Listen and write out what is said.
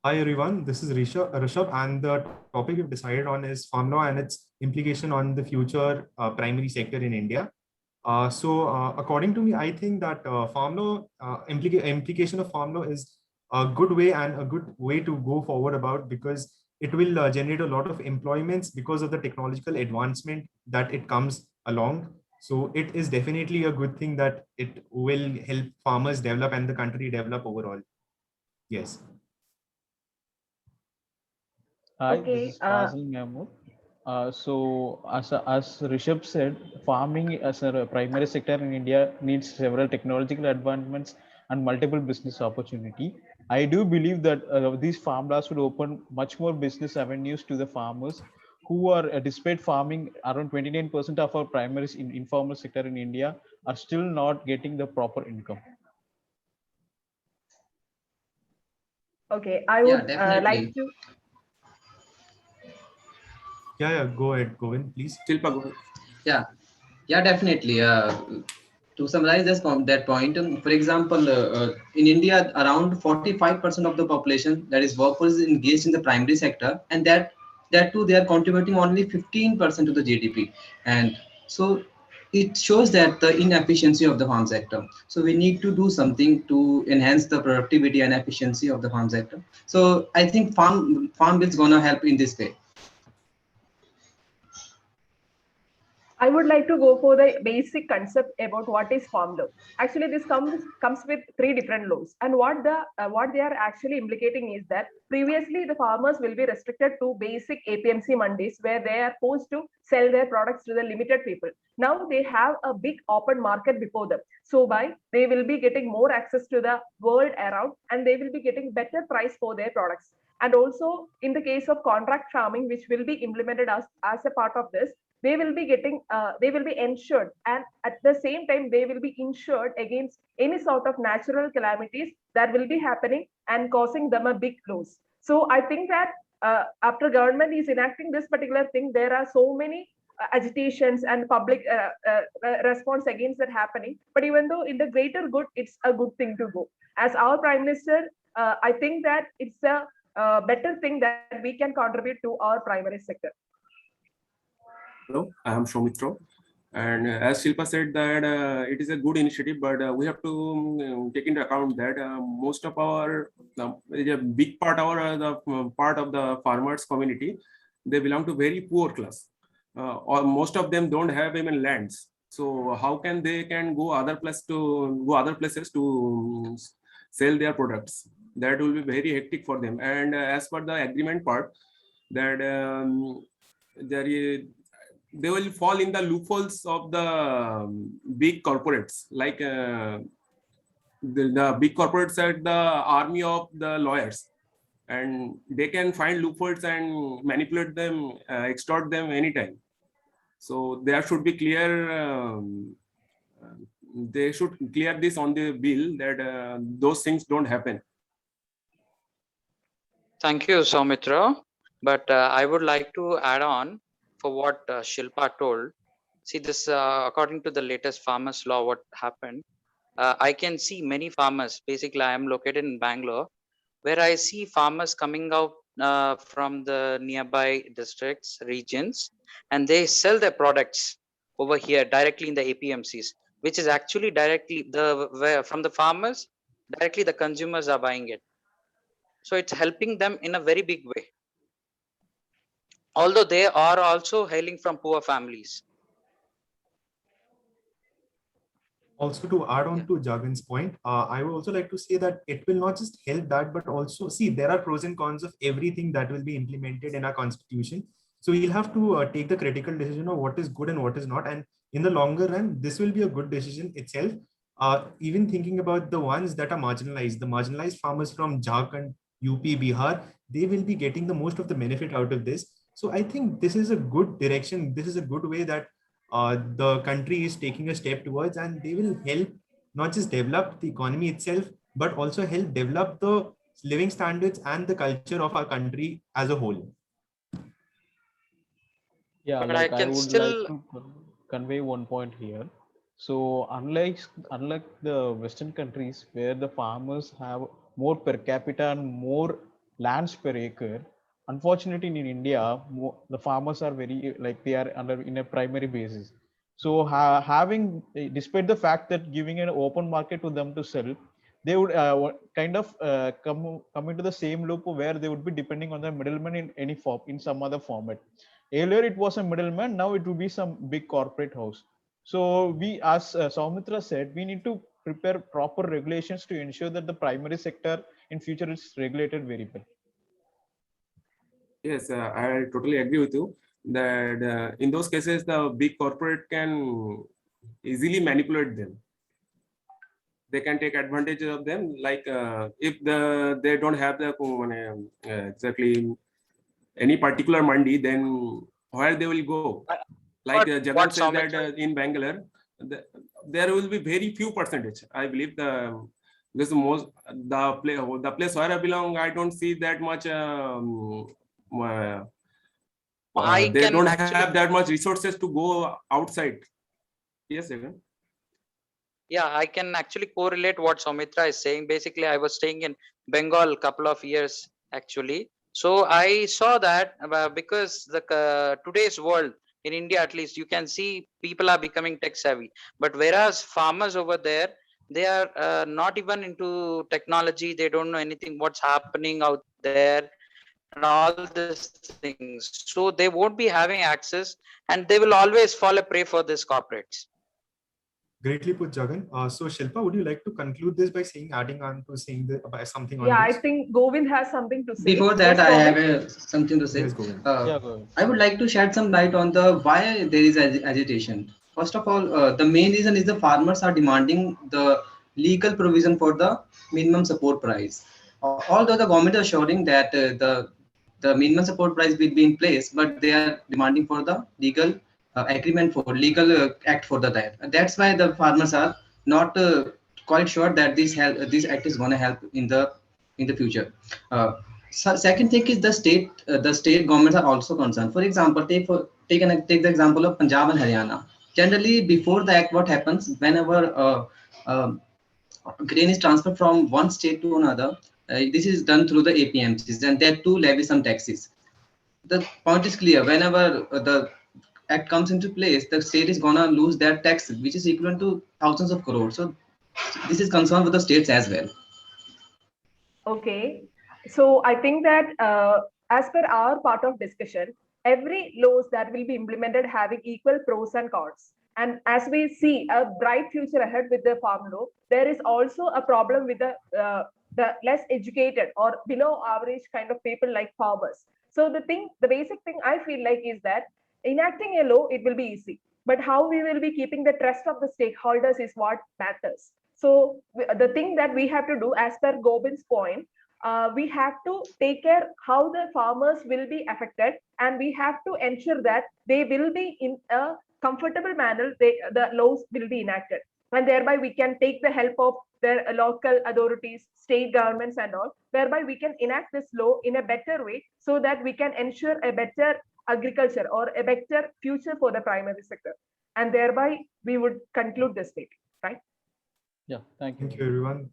Hi everyone, this is Rishabh, and the topic we've decided on is farm law and its implication on the future primary sector in India. According to me, I think that farm law implication of farm law is a good way and a good way to go forward about, because it will generate a lot of employments because of the technological advancement that it comes along. So it is definitely a good thing that it will help farmers develop and the country develop overall. Yes. Hi, this Okay. is Fazil Mahmood. As Rishabh said, farming as a primary sector in India needs several technological advancements and multiple business opportunity. I do believe that these farm laws would open much more business avenues to the farmers who are, despite farming, around 29% of our primary in informal sector in India are still not getting the proper income. Okay. I Yeah, would like definitely. to. Yeah, go ahead, Govin, please. Shilpa, go ahead. Yeah, yeah, definitely. To summarize that point, for example, in India, around 45% of the population, that is workforce, is engaged in the primary sector, and that too they are contributing only 15% to the GDP, and so it shows that the inefficiency of the farm sector. So we need to do something to enhance the productivity and efficiency of the farm sector. So I think farm bill is gonna help in this way. I would like to go for the basic concept about what is farm law. Actually, this comes with three different laws, and what they are actually implicating is that previously the farmers will be restricted to basic APMC mandis where they are forced to sell their products to the limited people. Now they have a big open market before them, so by they will be getting more access to the world around, and they will be getting better price for their products. And also in the case of contract farming, which will be implemented as a part of this, they will be insured, and at the same time they will be insured against any sort of natural calamities that will be happening and causing them a big loss. So I think that after government is enacting this particular thing, there are so many agitations and public response against that happening, but even though in the greater good, it's a good thing to go. As our prime minister, I think that it's a better thing that we can contribute to our primary sector. Hello, I am Soumitra. And as Shilpa said that it is a good initiative, but we have to take into account that most of our, a big part of our, the part of the farmers community, they belong to very poor class. Or most of them don't have even lands. So how can they can go other places to sell their products? That will be very hectic for them. And as per the agreement part, that there is they will fall in the loopholes of the big corporates. Like the big corporates are the army of the lawyers, and they can find loopholes and manipulate them, extort them anytime. So there should be clear. They should clear this on the bill that those things don't happen. Thank you, Soumitra. But I would like to add on for what Shilpa told. See, this according to the latest farmers law, what happened? I can see many farmers. Basically, I am located in Bangalore, where I see farmers coming out from the nearby districts, regions, and they sell their products over here directly in the APMCs, which is actually directly from the farmers. Directly, the consumers are buying it. So it's helping them in a very big way, although they are also hailing from poor families. Also, to add Yeah. on to Jagan's point, I would also like to say that it will not just help that, but also see there are pros and cons of everything that will be implemented in our constitution. So we'll have to take the critical decision of what is good and what is not. And in the longer run, this will be a good decision itself. Even thinking about the ones that are marginalized, the marginalized farmers from Jharkhand, UP, Bihar, they will be getting the most of the benefit out of this. So I think this is a good direction. This is a good way that the country is taking a step towards, and they will help not just develop the economy itself, but also help develop the living standards and the culture of our country as a whole. Yeah, But I like I can would like still, to convey one point here. So unlike the Western countries where the farmers have more per capita and more lands per acre. Unfortunately, in India, the farmers are very like they are under in a primary basis. So having, despite the fact that giving an open market to them to sell, they would kind of come into the same loop where they would be depending on the middleman in any form, in some other format. Earlier it was a middleman, now it will be some big corporate house. So we, as Soumitra said, we need to prepare proper regulations to ensure that the primary sector in future is regulated very well. Yes, I totally agree with you that in those cases, the big corporate can easily manipulate them. They can take advantage of them. Like if they don't have the exactly any particular mandi, then where they will go? Like Jagan says that in Bangalore, there will be very few percentage. I believe because the place where I belong, I don't see that much. They don't have that much resources to go outside. Yes, Jagan. Yeah, I can actually correlate what Soumitra is saying. Basically, I was staying in Bengal a couple of years actually. So I saw that because the today's world in India, at least, you can see people are becoming tech savvy. But whereas farmers over there, they are not even into technology. They don't know anything what's happening out there and all these things. So they won't be having access, and they will always fall a prey for these corporates. Greatly put, Jagan. So Shilpa, would you like to conclude this by adding on to saying by something on Yeah, I this? think Govind has something to say. Before that, Yes, I have Govind? something to say. Yes, Govind. Yeah, go ahead. I would like to shed some light on the why there is agitation. First of all, the main reason is the farmers are demanding the legal provision for the minimum support price. Although the government is assuring that the minimum support price will be in place, but they are demanding for the legal agreement for legal act for the that. That's why the farmers are not quite sure that this act is going to help in the future. So second thing is the state governments are also concerned. For example, take the example of Punjab and Haryana. Generally, before the act, what happens whenever grain is transferred from one state to another? This is done through the APMCs, and that too levy some taxes. The point is clear. Whenever the act comes into place, the state is gonna lose their tax, which is equivalent to thousands of crores. So this is concerned with the states as well. Okay. So I think that as per our part of discussion, every laws that will be implemented having equal pros and cons. And as we see a bright future ahead with the farm law, there is also a problem with the less educated or below average kind of people like farmers. So the basic thing I feel like is that enacting a law, it will be easy. But how we will be keeping the trust of the stakeholders is what matters. So the thing that we have to do, as per Gobin's point, we have to take care how the farmers will be affected, and we have to ensure that they will be in a comfortable manner. The laws will be enacted, and thereby we can take the help of the local authorities, state governments, and all. Whereby we can enact this law in a better way, so that we can ensure a better agriculture or a better future for the primary sector, and thereby we would conclude this meeting, right? Yeah, thank you. Thank you, everyone.